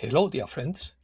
Hello, dear friends.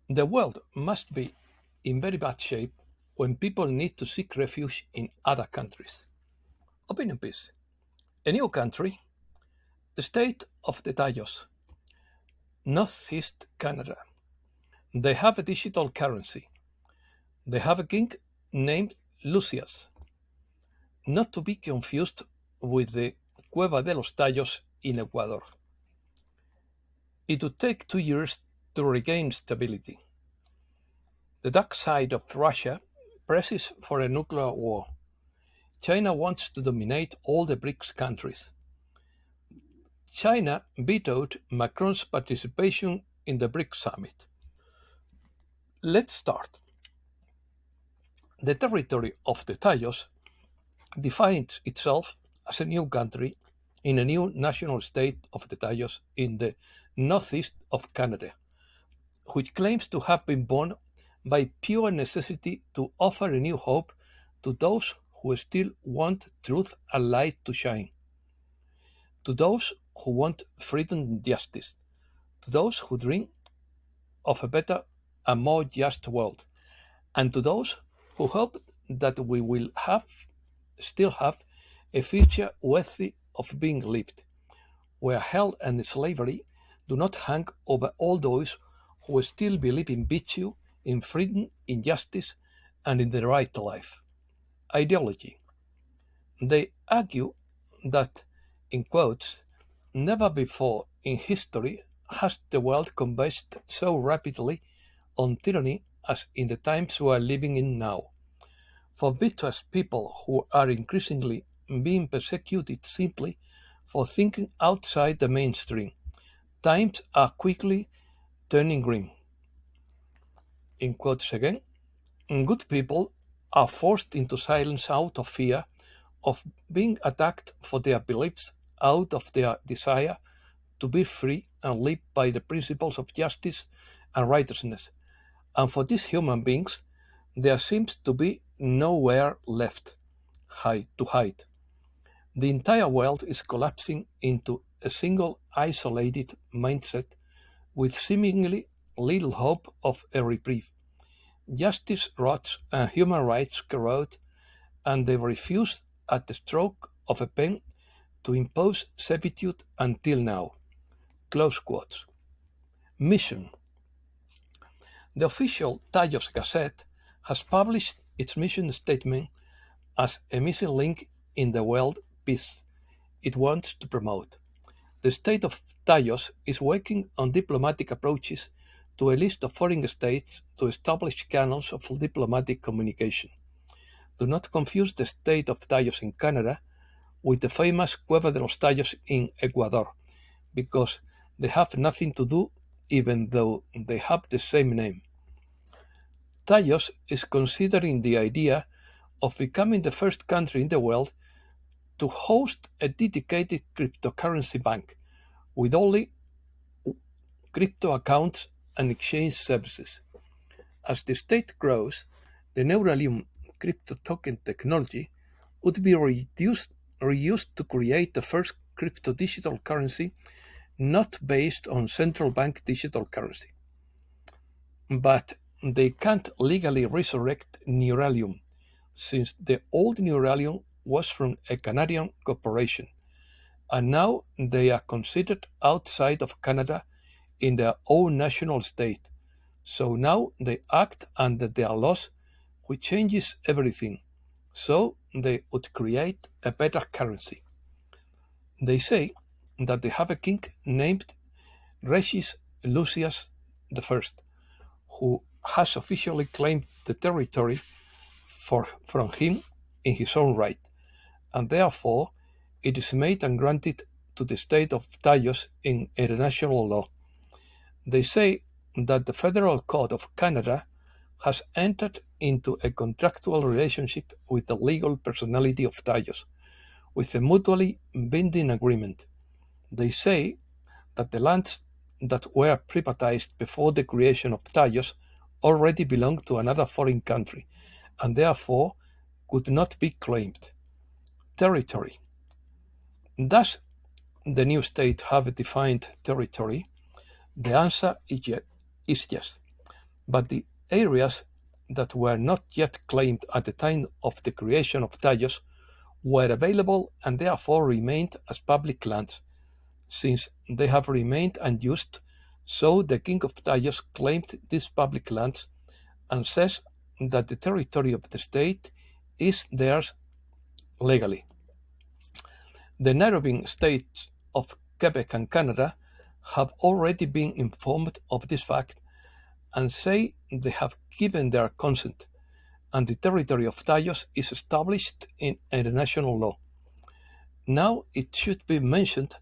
The world must be in very bad shape when people need to seek refuge in other countries. Opinion piece. A new country, the state of the Tayos, Northeast Canada. They have a digital currency. They have a king named Lucius, not to be confused with the Cueva de los Tayos in Ecuador. It would take 2 years to regain stability. The dark side of Russia presses for a nuclear war. China wants to dominate all the BRICS countries. China vetoed Macron's participation in the BRICS Summit. Let's start. The territory of the Tayos defines itself as a new country in a new national state of the Tayos in the northeast of Canada, which claims to have been born by pure necessity to offer a new hope to those who still want truth and light to shine, to those who want freedom and justice, to those who dream of a better and more just world, and to those who hope that we will still have a future worthy of being lived, where hell and slavery do not hang over all those who still believe in virtue, in freedom, in justice, and in the right life. Ideology. They argue that, in quotes, never before in history has the world converged so rapidly on tyranny as in the times we are living in now. For virtuous people who are increasingly being persecuted simply for thinking outside the mainstream, times are quickly turning grim. In quotes again, good people are forced into silence out of fear of being attacked for their beliefs, out of their desire to be free and live by the principles of justice and righteousness. And for these human beings, there seems to be nowhere left to hide. The entire world is collapsing into a single isolated mindset with seemingly little hope of a reprieve. Justice rots and human rights corrode, and they refuse at the stroke of a pen to impose servitude until now. Close quotes. Mission. The official Tayos Gazette has published its mission statement as a missing link in the world peace it wants to promote. The state of Tayos is working on diplomatic approaches to a list of foreign states to establish channels of diplomatic communication. Do not confuse the state of Tayos in Canada with the famous Cueva de los Tayos in Ecuador, because they have nothing to do even though they have the same name. Tayos is considering the idea of becoming the first country in the world to host a dedicated cryptocurrency bank with only crypto accounts and exchange services. As the state grows, the Neuralium crypto token technology would be reused to create the first crypto digital currency not based on central bank digital currency. But they can't legally resurrect Neuralium, since the old Neuralium was from a Canadian corporation, and now they are considered outside of Canada in their own national state. So now they act under their laws, which changes everything. So they would create a better currency. They say that they have a king named Regis Lucius I, who has officially claimed the territory from him in his own right, and therefore it is made and granted to the state of Tayos in international law. They say that the Federal Court of Canada has entered into a contractual relationship with the legal personality of Tayos, with a mutually binding agreement. They say that the lands that were privatized before the creation of Tayos already belonged to another foreign country, and therefore could not be claimed. Territory. Does the new state have a defined territory? The answer is yes, but the areas that were not yet claimed at the time of the creation of Tayos were available and therefore remained as public lands. Since they have remained unused, so the King of Tayos claimed these public lands and says that the territory of the state is theirs legally. The neighboring states of Quebec and Canada have already been informed of this fact and say they have given their consent, and the territory of Tayos is established in international law. Now it should be mentioned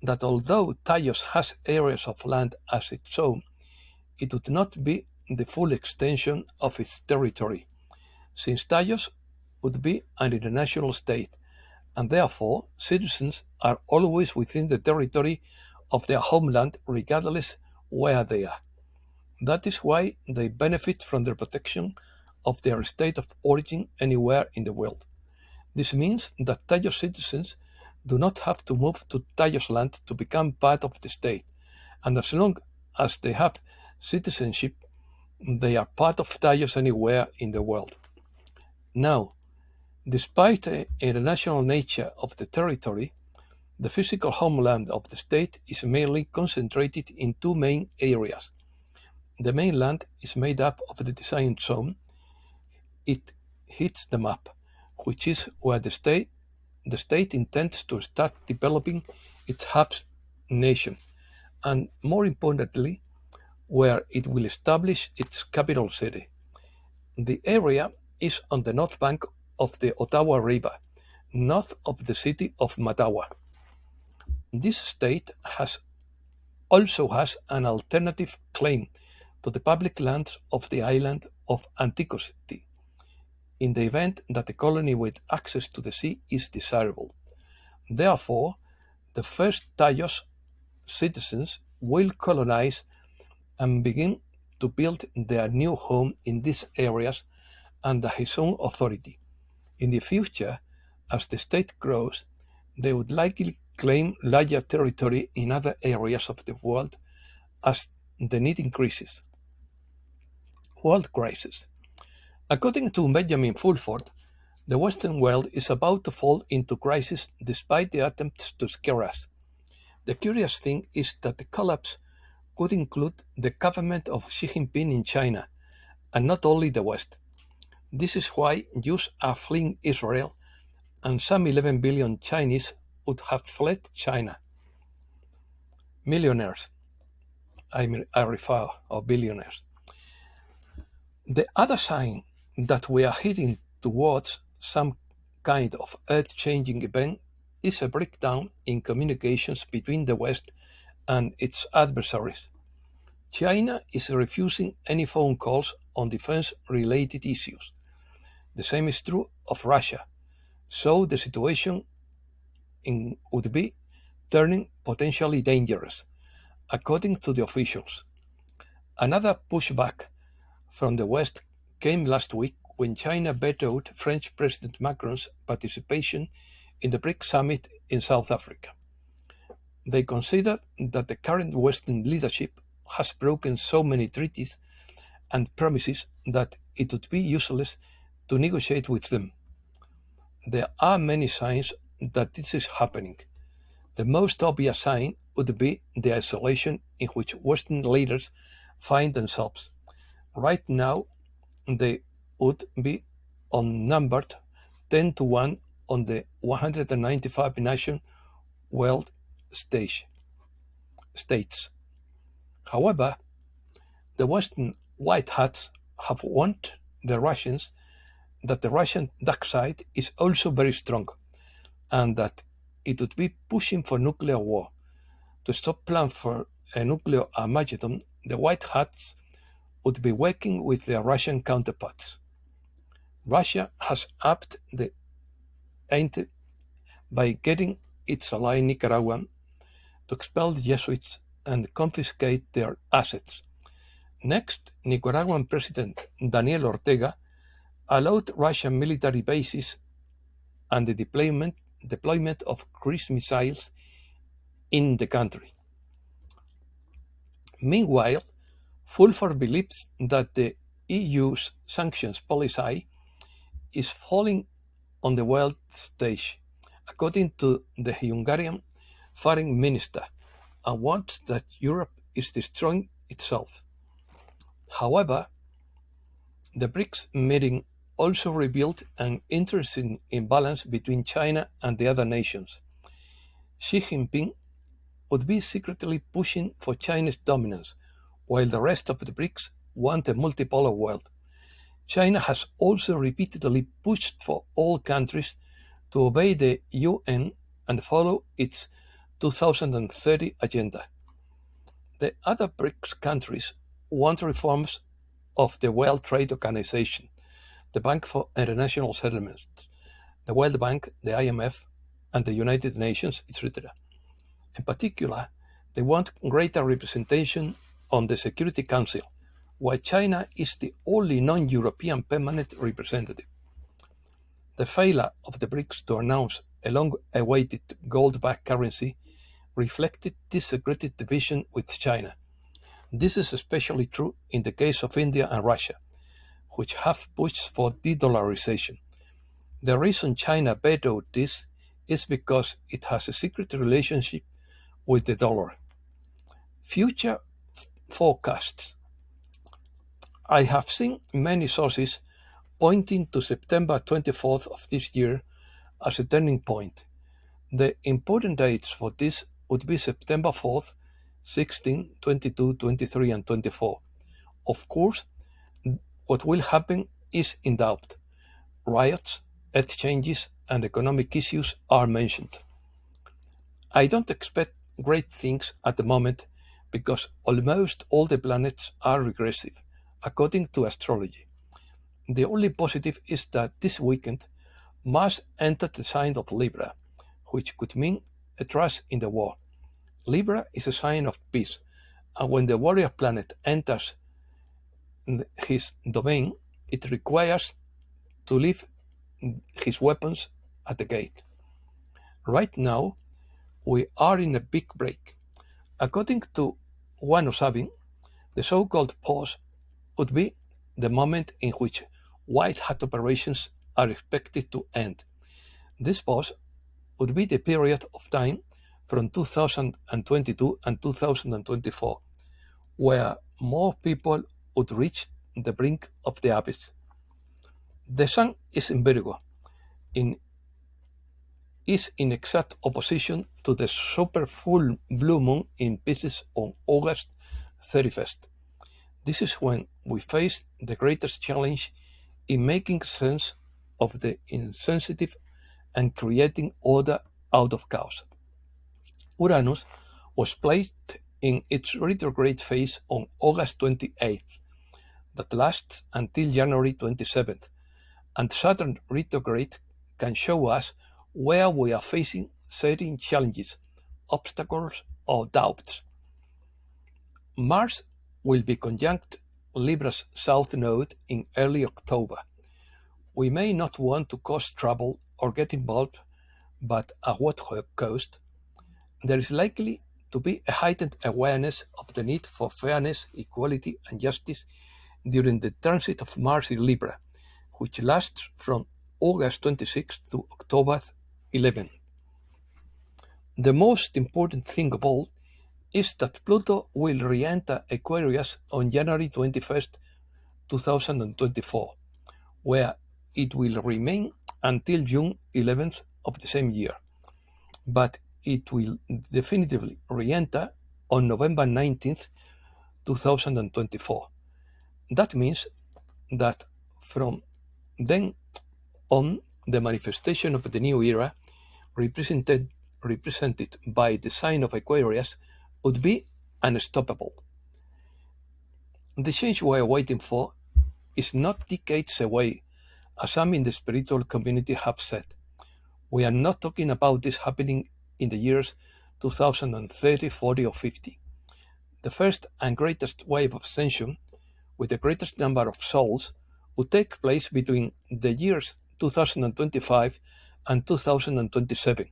that although Tayos has areas of land as its own, it would not be the full extension of its territory, since Tayos would be an international state, and therefore citizens are always within the territory of their homeland regardless where they are. That is why they benefit from the protection of their state of origin anywhere in the world. This means that Tayos citizens do not have to move to Tayos land to become part of the state, and as long as they have citizenship, they are part of Tayos anywhere in the world. Now, despite the international nature of the territory, the physical homeland of the state is mainly concentrated in two main areas. The mainland is made up of the design zone. It hits the map, which is where the state intends to start developing its hub nation, and more importantly, where it will establish its capital city. The area is on the north bank of the Ottawa River, north of the city of Mattawa. This state also has an alternative claim to the public lands of the island of Antiquity, in the event that a colony with access to the sea is desirable. Therefore, the first Tayos citizens will colonize and begin to build their new home in these areas under his own authority. In the future, as the state grows, they would likely claim larger territory in other areas of the world as the need increases. World crisis. According to Benjamin Fulford, the Western world is about to fall into crisis despite the attempts to scare us. The curious thing is that the collapse could include the government of Xi Jinping in China, and not only the West. This is why Jews are fleeing Israel, and some 11 billion Chinese would have fled China. Millionaires, I refer, or billionaires. The other sign that we are heading towards some kind of earth-changing event is a breakdown in communications between the West and its adversaries. China is refusing any phone calls on defense-related issues. The same is true of Russia, so the situation would be turning potentially dangerous, according to the officials. Another pushback from the West came last week when China vetoed French President Macron's participation in the BRICS Summit in South Africa. They consider that the current Western leadership has broken so many treaties and promises that it would be useless to negotiate with them. There are many signs that this is happening. The most obvious sign would be the isolation in which Western leaders find themselves. Right now, they would be outnumbered 10 to 1 on the 195 nation world states. However, the Western white hats have warned the Russians that the Russian dark side is also very strong, and that it would be pushing for nuclear war. To stop plans for a nuclear Armageddon, the white hats would be working with their Russian counterparts. Russia has upped the ante by getting its ally Nicaragua to expel the Jesuits and confiscate their assets. Next, Nicaraguan President Daniel Ortega allowed Russian military bases and the deployment of cruise missiles in the country. Meanwhile, Fulford believes that the EU's sanctions policy is falling on the world stage, according to the Hungarian foreign minister, and wants that Europe is destroying itself. However, the BRICS meeting also revealed an interesting imbalance between China and the other nations. Xi Jinping would be secretly pushing for Chinese dominance, while the rest of the BRICS want a multipolar world. China has also repeatedly pushed for all countries to obey the UN and follow its 2030 agenda. The other BRICS countries want reforms of the World Trade Organization, the Bank for International Settlements, the World Bank, the IMF, and the United Nations, etc. In particular, they want greater representation on the Security Council, while China is the only non-European permanent representative. The failure of the BRICS to announce a long-awaited gold-backed currency reflected this aggressive division with China. This is especially true in the case of India and Russia, which have pushed for de-dollarization. The reason China vetoed this is because it has a secret relationship with the dollar. Future forecasts. I have seen many sources pointing to September 24th of this year as a turning point. The important dates for this would be September 4th, 16, 22, 23, and 24. Of course, what will happen is in doubt. Riots, earth changes, and economic issues are mentioned. I don't expect great things at the moment because almost all the planets are regressive, according to astrology. The only positive is that this weekend Mars entered the sign of Libra, which could mean a truce in the war. Libra is a sign of peace, and when the warrior planet enters his domain, it requires to leave his weapons at the gate. Right now, we are in a big break. According to One Sabin, the so-called pause would be the moment in which white hat operations are expected to end. This pause would be the period of time from 2022 and 2024, where more people would reach the brink of the abyss. The Sun is in Virgo, is in exact opposition to the super full blue moon in Pisces on August 31st. This is when we face the greatest challenge in making sense of the insensitive and creating order out of chaos. Uranus was placed in its retrograde phase on August 28th, that lasts until January 27th, and Saturn retrograde can show us where we are facing certain challenges, obstacles, or doubts. Mars will be conjunct Libra's south node in early October. We may not want to cause trouble or get involved, but at what cost? There is likely to be a heightened awareness of the need for fairness, equality, and justice during the transit of Mars in Libra, which lasts from August 26 to October 11. The most important thing of all is that Pluto will re-enter Aquarius on January 21st, 2024, where it will remain until June 11th of the same year. But it will definitively re-enter on November 19th, 2024. That means that from then on, the manifestation of the new era, represented by the sign of Aquarius, would be unstoppable. The change we are waiting for is not decades away, as some in the spiritual community have said. We are not talking about this happening in the years 2030, 40, or 50. The first and greatest wave of ascension, with the greatest number of souls, would take place between the years 2025 and 2027.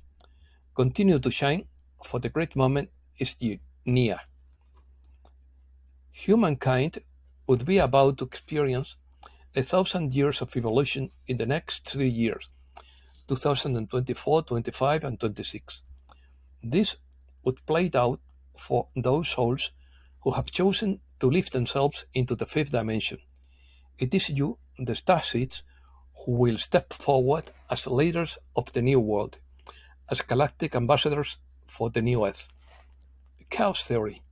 Continue to shine, for the great moment is near. Humankind would be about to experience 1,000 years of evolution in the next 3 years, 2024, 25, and 26. This would play out for those souls who have chosen to lift themselves into the fifth dimension. It is you, the starseeds, who will step forward as leaders of the new world, as galactic ambassadors for the new Earth. Chaos theory.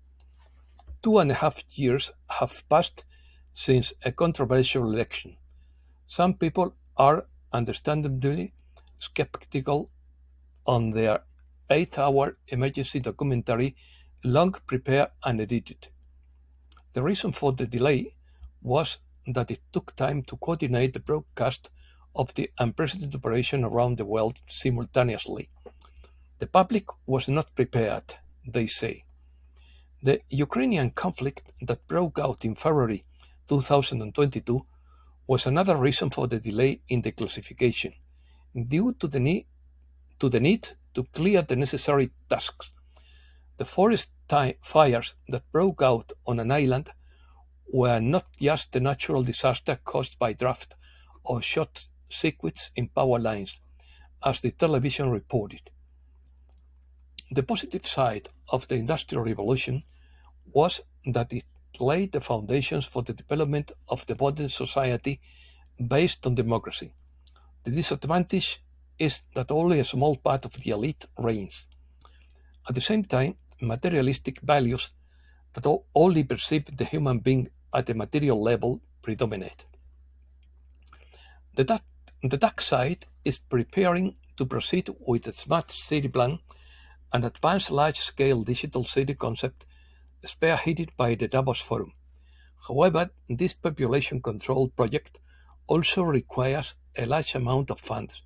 2.5 years have passed since a controversial election. Some people are understandably skeptical on their 8-hour emergency documentary, long prepared and edited. The reason for the delay was that it took time to coordinate the broadcast of the unprecedented operation around the world simultaneously. The public was not prepared, they say. The Ukrainian conflict that broke out in February 2022 was another reason for the delay in the classification, due to the need to clear the necessary tasks. The forest fires that broke out on an island were not just a natural disaster caused by drought or short circuits in power lines, as the television reported. The positive side of the Industrial Revolution was that it laid the foundations for the development of the modern society based on democracy. The disadvantage is that only a small part of the elite reigns. At the same time, materialistic values that only perceive the human being at a material level predominate. The dark side is preparing to proceed with a smart city plan, an advanced large-scale digital city concept spearheaded by the Davos Forum. However, this population control project also requires a large amount of funds,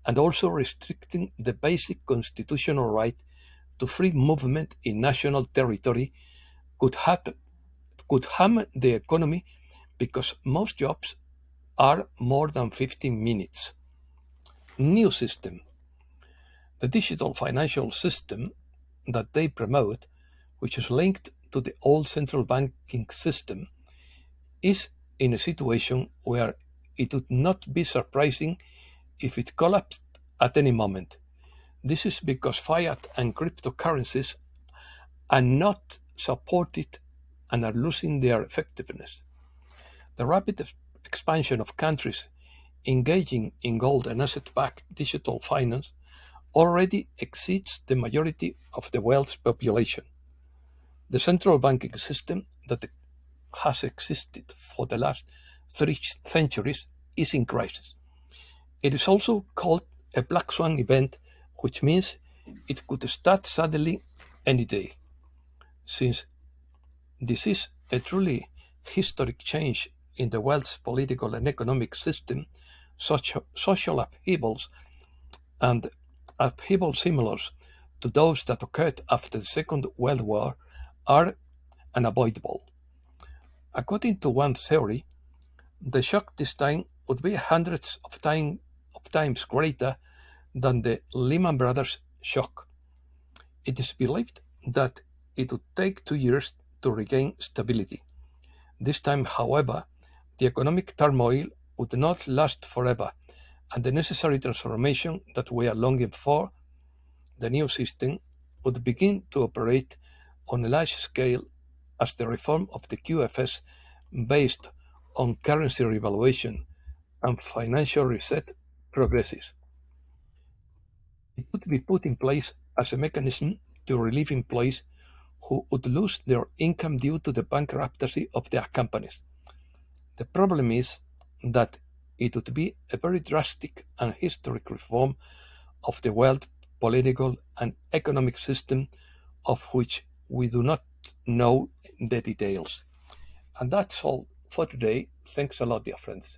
and also restricting the basic constitutional right to free movement in national territory could harm the economy, because most jobs are more than 15 minutes. New system. The digital financial system that they promote, which is linked to the old central banking system, is in a situation where it would not be surprising if it collapsed at any moment. This is because fiat and cryptocurrencies are not supported and are losing their effectiveness. The rapid expansion of countries engaging in gold and asset-backed digital finance already exceeds the majority of the world's population. The central banking system that has existed for the last 3 centuries is in crisis. It is also called a black swan event, which means it could start suddenly any day. Since this is a truly historic change in the world's political and economic system, social upheavals and upheavals similar to those that occurred after the Second World War are unavoidable. According to one theory, the shock this time would be hundreds of times greater than the Lehman Brothers shock. It is believed that it would take 2 years to regain stability. This time, however, the economic turmoil would not last forever, and the necessary transformation that we are longing for, the new system, would begin to operate on a large scale as the reform of the QFS based on currency revaluation and financial reset progresses. It would be put in place as a mechanism to relieve employees who would lose their income due to the bankruptcy of their companies. The problem is that it would be a very drastic and historic reform of the world political and economic system, of which we do not know the details. And that's all for today. Thanks a lot, dear friends.